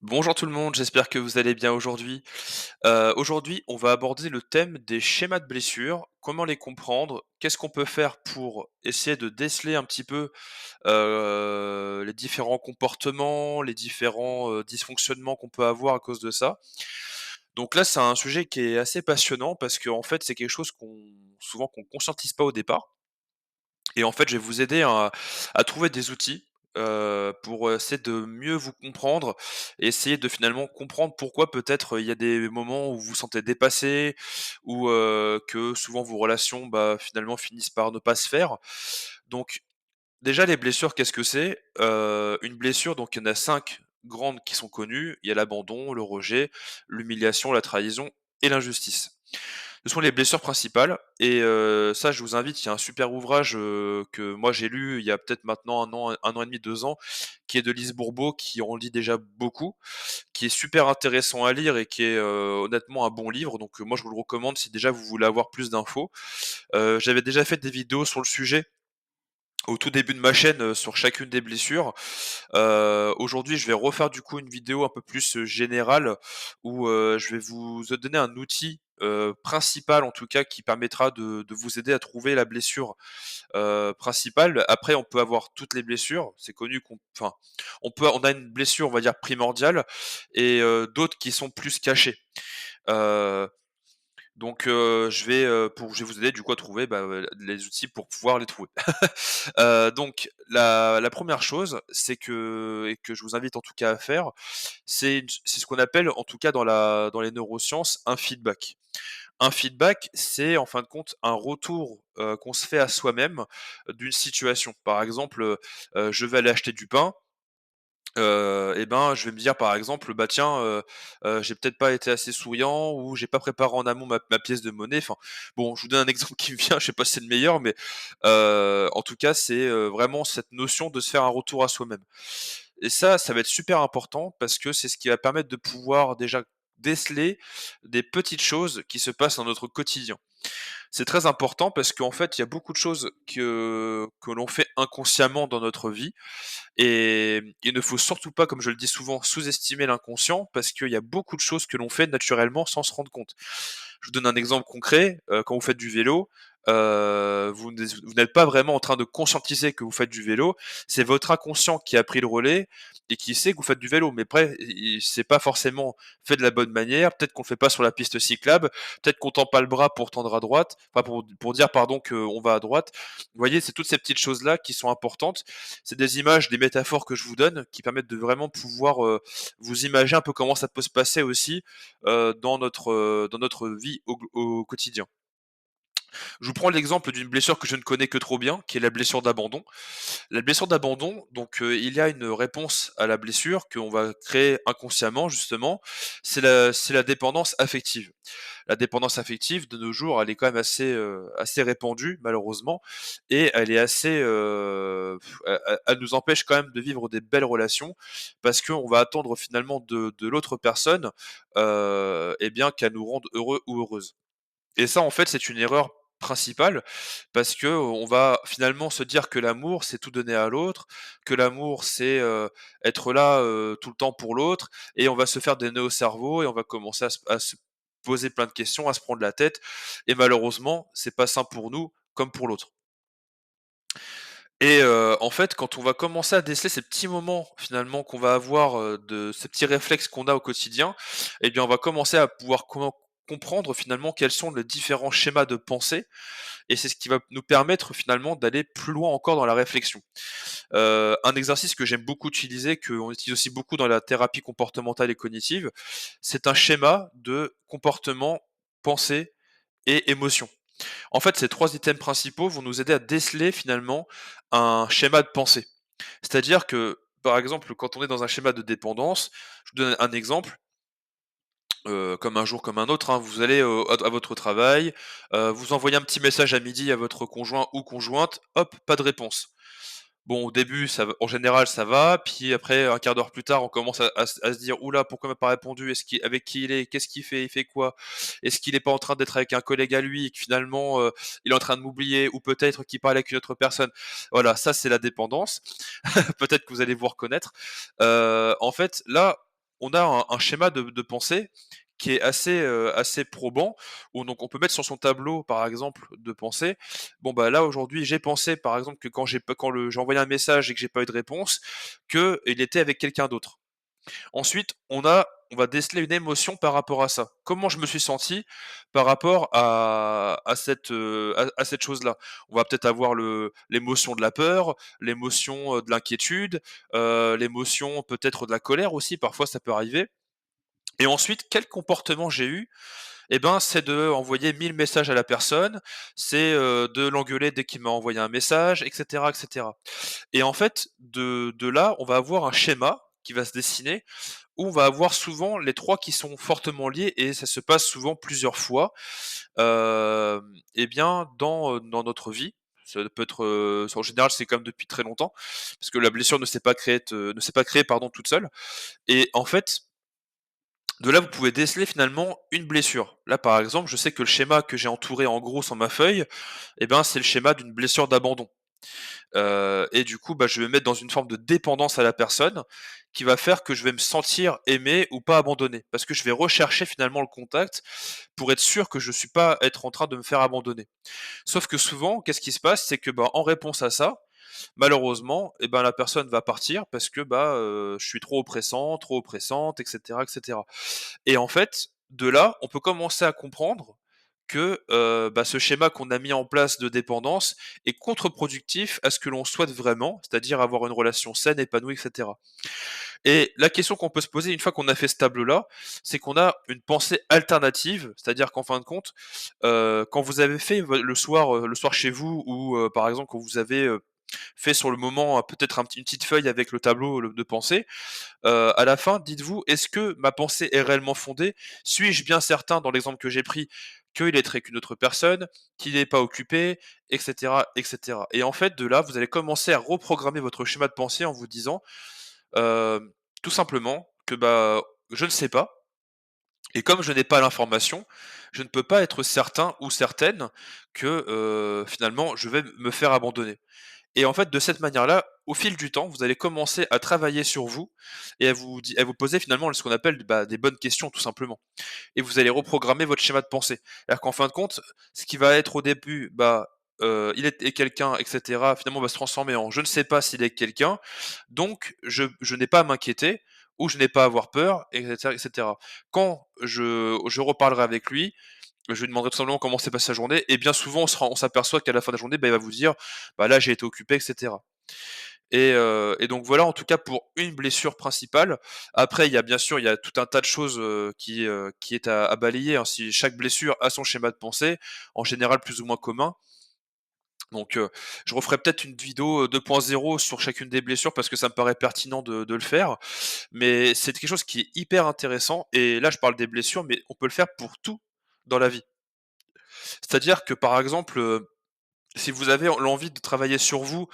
Bonjour tout le monde, j'espère que vous allez bien aujourd'hui. Aujourd'hui, on va aborder le thème des schémas de blessures, comment les comprendre, qu'est-ce qu'on peut faire pour essayer de déceler un petit peu, les différents comportements, les différents, dysfonctionnements qu'on peut avoir à cause de ça. Donc là, c'est un sujet qui est assez passionnant parce qu'en fait, c'est quelque chose qu'on conscientise pas au départ. Et en fait, je vais vous aider à trouver des outils, pour essayer de mieux vous comprendre et essayer de finalement comprendre pourquoi peut-être, il y a des moments où vous vous sentez dépassé ou, que souvent vos relations, bah, finalement finissent par ne pas se faire. Donc déjà les blessures, qu'est-ce que c'est? Une blessure, donc il y en a 5 grandes qui sont connues. Il y a l'abandon, le rejet, l'humiliation, la trahison et l'injustice. Ce sont les blessures principales et ça je vous invite, il y a un super ouvrage, que moi j'ai lu il y a peut-être maintenant un an et demi, 2 ans, qui est de Lise Bourbeau, qui en dit déjà beaucoup, qui est super intéressant à lire et qui est, honnêtement un bon livre donc moi je vous le recommande si déjà vous voulez avoir plus d'infos. J'avais déjà fait des vidéos sur le sujet au tout début de ma chaîne, sur chacune des blessures. Aujourd'hui, je vais refaire du coup une vidéo un peu plus, générale où, je vais vous donner un outil, principal en tout cas qui permettra de vous aider à trouver la blessure, principale. Après on peut avoir toutes les blessures, c'est connu on a une blessure on va dire primordiale et d'autres qui sont plus cachées. Heu donc je vais vous aider du coup à trouver, bah, les outils pour pouvoir les trouver. Donc la 1 chose, c'est que et que je vous invite en tout cas à faire, c'est ce qu'on appelle en tout cas dans les neurosciences un feedback. Un feedback, c'est en fin de compte un retour, qu'on se fait à soi-même, d'une situation. Par exemple, je vais aller acheter du pain. Et ben, je vais me dire par exemple, bah tiens, j'ai peut-être pas été assez souriant ou j'ai pas préparé en amont ma pièce de monnaie. Enfin, bon, je vous donne un exemple qui me vient, je sais pas si c'est le meilleur, mais en tout cas, c'est, vraiment cette notion de se faire un retour à soi-même. Et ça va être super important parce que c'est ce qui va permettre de pouvoir déjà déceler des petites choses qui se passent dans notre quotidien. C'est très important parce qu'en fait, il y a beaucoup de choses que l'on fait inconsciemment dans notre vie et il ne faut surtout pas, comme je le dis souvent, sous-estimer l'inconscient parce qu'il y a beaucoup de choses que l'on fait naturellement sans se rendre compte. Je vous donne un exemple concret, quand vous faites du vélo, vous n'êtes pas vraiment en train de conscientiser que vous faites du vélo, c'est votre inconscient qui a pris le relais et qui sait que vous faites du vélo. Mais après, i c'est pas forcément fait de la bonne manière, peut-être qu'on le fait pas sur la piste cyclable, peut-être qu'on tend pas le bras pour tendre à droite, enfin pour dire pardon qu'on va à droite. Vous voyez, c'est toutes ces petites choses-là qui sont importantes. C'est des images, des métaphores que je vous donne qui permettent de vraiment pouvoir, vous imaginer un peu comment ça peut se passer aussi, dans notre vie au quotidien. Je vous prends l'exemple d'une blessure que je ne connais que trop bien, qui est la blessure d'abandon. La blessure d'abandon, donc il y a une réponse à la blessure qu'on va créer inconsciemment justement, c'est la dépendance affective. La dépendance affective de nos jours, elle est quand même assez répandue malheureusement et elle est assez, elle nous empêche quand même de vivre des belles relations parce qu'on va attendre finalement de l'autre personne, et bien qu'elle nous rende heureux ou heureuse. Et ça, en fait, c'est une erreur principale parce que on va finalement se dire que l'amour, c'est tout donner à l'autre, que l'amour, c'est, être là, tout le temps pour l'autre et on va se faire des nœuds au cerveau et on va commencer à se poser plein de questions, à se prendre la tête et malheureusement, c'est pas sain pour nous comme pour l'autre. Et en fait, quand on va commencer à déceler ces petits moments finalement qu'on va avoir, de ces petits réflexes qu'on a au quotidien, eh bien, on va commencer à pouvoir comprendre finalement quels sont les différents schémas de pensée et c'est ce qui va nous permettre finalement d'aller plus loin encore dans la réflexion. Un exercice que j'aime beaucoup utiliser, qu'on utilise aussi beaucoup dans la thérapie comportementale et cognitive, c'est un schéma de comportement, pensée et émotion. En fait, ces 3 items principaux vont nous aider à déceler finalement un schéma de pensée. C'est-à-dire que, par exemple, quand on est dans un schéma de dépendance, je vous donne un exemple, comme un jour comme un autre, hein, vous allez, à votre travail, vous envoyez un petit message à midi à votre conjoint ou conjointe, hop, pas de réponse. Bon, au début, ça va en général, ça va, puis après, un quart d'heure plus tard, on commence à se dire: «Ouh là, pourquoi il m'a pas répondu? Est-ce qu'il avec qui il est? Qu'est-ce qu'il fait? Il fait quoi? Est-ce qu'il est pas en train d'être avec un collègue à lui et que finalement, il est en train de m'oublier? Ou peut-être qu'il parle avec une autre personne?» Voilà, ça, c'est la dépendance. Peut-être que vous allez vous reconnaître. En fait, là, on a un schéma de pensée qui est assez probant, où donc on peut mettre sur son tableau, par exemple, de pensée: «Bon, bah, là, aujourd'hui, j'ai pensé, par exemple, que quand j'ai envoyé un message et que j'ai pas eu de réponse, qu'il était avec quelqu'un d'autre». Ensuite, on va déceler une émotion par rapport à ça. Comment je me suis senti par rapport à cette chose-là? On va peut-être avoir l'émotion de la peur, l'émotion, de l'inquiétude, l'émotion peut-être de la colère aussi, parfois ça peut arriver. Et ensuite, quel comportement j'ai eu? Eh ben, c'est d'envoyer 1000 messages à la personne, c'est, de l'engueuler dès qu'il m'a envoyé un message, et cetera, et cetera. Et en fait, de là, on va avoir un schéma qui va se dessiner, où on va avoir souvent les 3 qui sont fortement liés, et ça se passe souvent plusieurs fois, et bien dans notre vie. Ça peut être, en général, c'est quand même depuis très longtemps, parce que la blessure ne s'est pas créée, pardon, toute seule. Et en fait, de là, vous pouvez déceler finalement une blessure. Là, par exemple, je sais que le schéma que j'ai entouré en gros sur ma feuille, eh ben, c'est le schéma d'une blessure d'abandon. Et du coup, bah, je vais me mettre dans une forme de dépendance à la personne, qui va faire que je vais me sentir aimé ou pas abandonné. Parce que je vais rechercher finalement le contact pour être sûr que je suis pas être en train de me faire abandonner. Sauf que souvent, qu'est-ce qui se passe? C'est que, bah, en réponse à ça, malheureusement, et ben, la personne va partir parce que, bah, je suis trop oppressant, trop oppressante, et cetera, et cetera. Et en fait, de là, on peut commencer à comprendre que, bah, ce schéma qu'on a mis en place de dépendance est contre-productif à ce que l'on souhaite vraiment, c'est-à-dire avoir une relation saine, épanouie, et cetera. Et la question qu'on peut se poser une fois qu'on a fait ce tableau-là, c'est qu'on a une pensée alternative, c'est-à-dire qu'en fin de compte, quand vous avez fait le soir chez vous, ou, par exemple, quand vous avez, fait sur le moment, peut-être une petite feuille avec le tableau de pensée, à la fin, dites-vous: «Est-ce que ma pensée est réellement fondée? Suis-je bien certain, dans l'exemple que j'ai pris, qu'il est avec une autre personne, qu'il n'est pas occupé?» et cetera, et cetera. Et en fait, de là, vous allez commencer à reprogrammer votre schéma de pensée en vous disant, tout simplement que, bah, je ne sais pas, et comme je n'ai pas l'information, je ne peux pas être certain ou certaine que, finalement, je vais me faire abandonner. Et en fait, de cette manière-là, au fil du temps, vous allez commencer à travailler sur vous, et à vous poser finalement ce qu'on appelle, bah, des bonnes questions, tout simplement. Et vous allez reprogrammer votre schéma de pensée. C'est-à-dire qu'en fin de compte, ce qui va être au début, bah, est quelqu'un, et cetera, finalement va se transformer en: «Je ne sais pas s'il est quelqu'un, donc je n'ai pas à m'inquiéter, ou je n'ai pas à avoir peur», et cetera, et cetera. Quand je reparlerai avec lui, je lui demanderai tout simplement comment s'est passée sa journée, et bien souvent on s'aperçoit qu'à la fin de la journée, bah, il va vous dire: «Bah, là j'ai été occupé», et cetera. Et donc voilà, en tout cas, pour une blessure principale. Après, il y a bien sûr, il y a tout un tas de choses, qui est à balayer, hein. Si chaque blessure a son schéma de pensée, en général plus ou moins commun. Donc, je referai peut-être une vidéo, 2.0 sur chacune des blessures, parce que ça me paraît pertinent de le faire. Mais c'est quelque chose qui est hyper intéressant, et là je parle des blessures, mais on peut le faire pour tout dans la vie. C'est-à-dire que, par exemple, si vous avez l'envie de travailler sur vous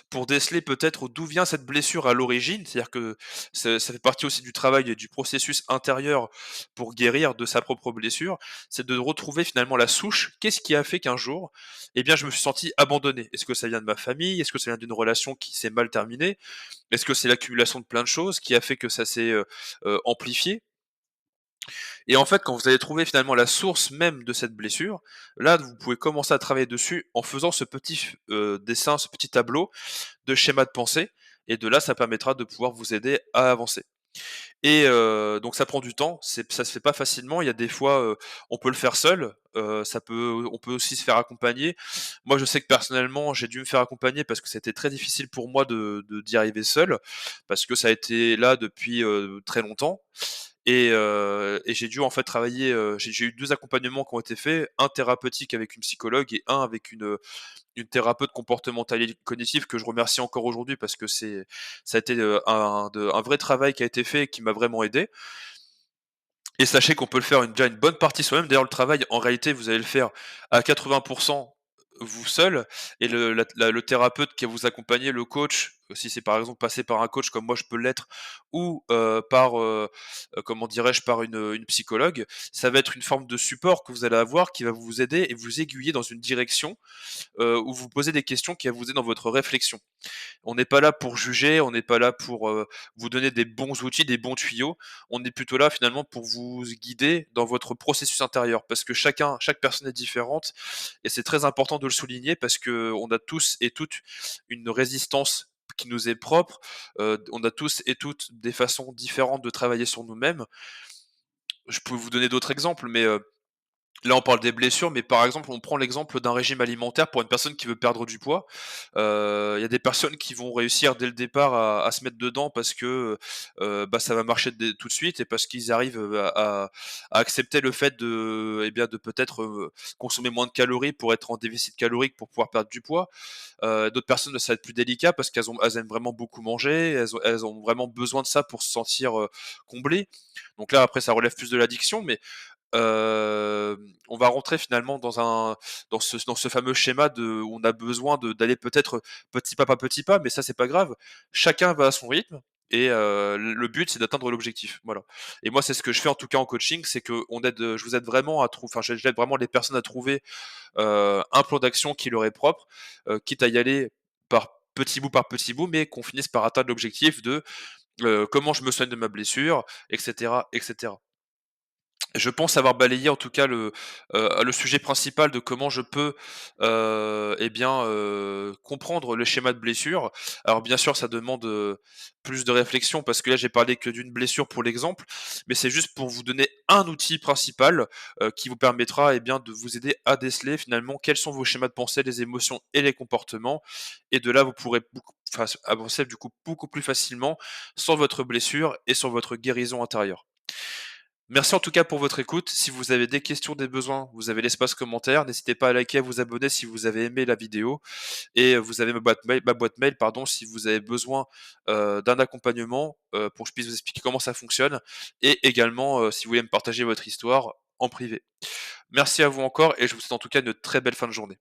pour déceler peut-être d'où vient cette blessure à l'origine, c'est-à-dire que ça fait partie aussi du travail et du processus intérieur pour guérir de sa propre blessure, c'est de retrouver finalement la souche. Qu'est-ce qui a fait qu'un jour, eh bien, je me suis senti abandonné? Est-ce que ça vient de ma famille? Est-ce que ça vient d'une relation qui s'est mal terminée? Est-ce que c'est l'accumulation de plein de choses qui a fait que ça s'est, amplifié? Et en fait, quand vous allez trouver finalement la source même de cette blessure, là, vous pouvez commencer à travailler dessus en faisant ce petit dessin, ce petit tableau de schéma de pensée, et de là, ça permettra de pouvoir vous aider à avancer. Et donc ça prend du temps, ça se fait pas facilement. Il y a des fois, on peut le faire seul, on peut aussi se faire accompagner. Moi, je sais que personnellement, j'ai dû me faire accompagner parce que c'était très difficile pour moi d'y arriver seul, parce que ça a été là depuis, très longtemps. Et j'ai dû en fait travailler, j'ai eu 2 accompagnements qui ont été faits, un thérapeutique avec une psychologue, et un avec une thérapeute comportementale et cognitive, que je remercie encore aujourd'hui, parce que ça a été, un vrai travail qui a été fait et qui m'a vraiment aidé. Et sachez qu'on peut le faire déjà une bonne partie soi-même. D'ailleurs, le travail, en réalité, vous allez le faire à 80 vous seul, et le thérapeute qui va vous accompagner, le coach, si c'est par exemple passé par un coach comme moi je peux l'être ou par, comment dirais-je? Par une psychologue, ça va être une forme de support que vous allez avoir qui va vous aider et vous aiguiller dans une direction, où vous posez des questions qui va vous aider dans votre réflexion. On n'est pas là pour juger, on n'est pas là pour, vous donner des bons outils, des bons tuyaux. On est plutôt là finalement pour vous guider dans votre processus intérieur. Parce que chaque personne est différente et c'est très important de le souligner parce qu'on a tous et toutes une résistance qui nous est propre. On a tous et toutes des façons différentes de travailler sur nous-mêmes. Je peux vous donner d'autres exemples, mais, là, on parle des blessures, mais par exemple, on prend l'exemple d'un régime alimentaire pour une personne qui veut perdre du poids. Il y a des personnes qui vont réussir dès le départ à se mettre dedans parce que, bah, ça va marcher dès tout de suite et parce qu'ils arrivent, à accepter le fait de, eh bien, de peut-être, consommer moins de calories pour être en déficit calorique pour pouvoir perdre du poids. D'autres personnes, ça va être plus délicat parce qu'elles aiment vraiment beaucoup manger, elles ont vraiment besoin de ça pour se sentir, comblées. Donc là, après, ça relève plus de l'addiction, mais on va rentrer finalement dans ce fameux schéma où on a besoin d'aller peut-être petit pas, mais ça c'est pas grave. Chacun va à son rythme et le but c'est d'atteindre l'objectif, voilà. Et moi c'est ce que je fais en tout cas en coaching, c'est que je vous aide vraiment à trouver, enfin j'aide vraiment les personnes à trouver, un plan d'action qui leur est propre, quitte à y aller par petit bout, mais qu'on finisse par atteindre l'objectif de, comment je me soigne de ma blessure et cetera et cetera. Je pense avoir balayé en tout cas le sujet principal de comment je peux, eh bien, comprendre le schéma de blessure. Alors bien sûr, ça demande, plus de réflexion parce que là, j'ai parlé que d'une blessure pour l'exemple, mais c'est juste pour vous donner un outil principal, qui vous permettra, eh bien, de vous aider à déceler finalement quels sont vos schémas de pensée, les émotions et les comportements et de là, vous pourrez avancer du coup beaucoup plus facilement sur votre blessure et sur votre guérison intérieure. Merci en tout cas pour votre écoute. Si vous avez des questions, des besoins, vous avez l'espace commentaire. N'hésitez pas à liker, à vous abonner si vous avez aimé la vidéo. Et vous avez ma boîte mail, pardon, si vous avez besoin d'un accompagnement pour que je puisse vous expliquer comment ça fonctionne. Et également, si vous voulez me partager votre histoire en privé. Merci à vous encore et je vous souhaite en tout cas une très belle fin de journée.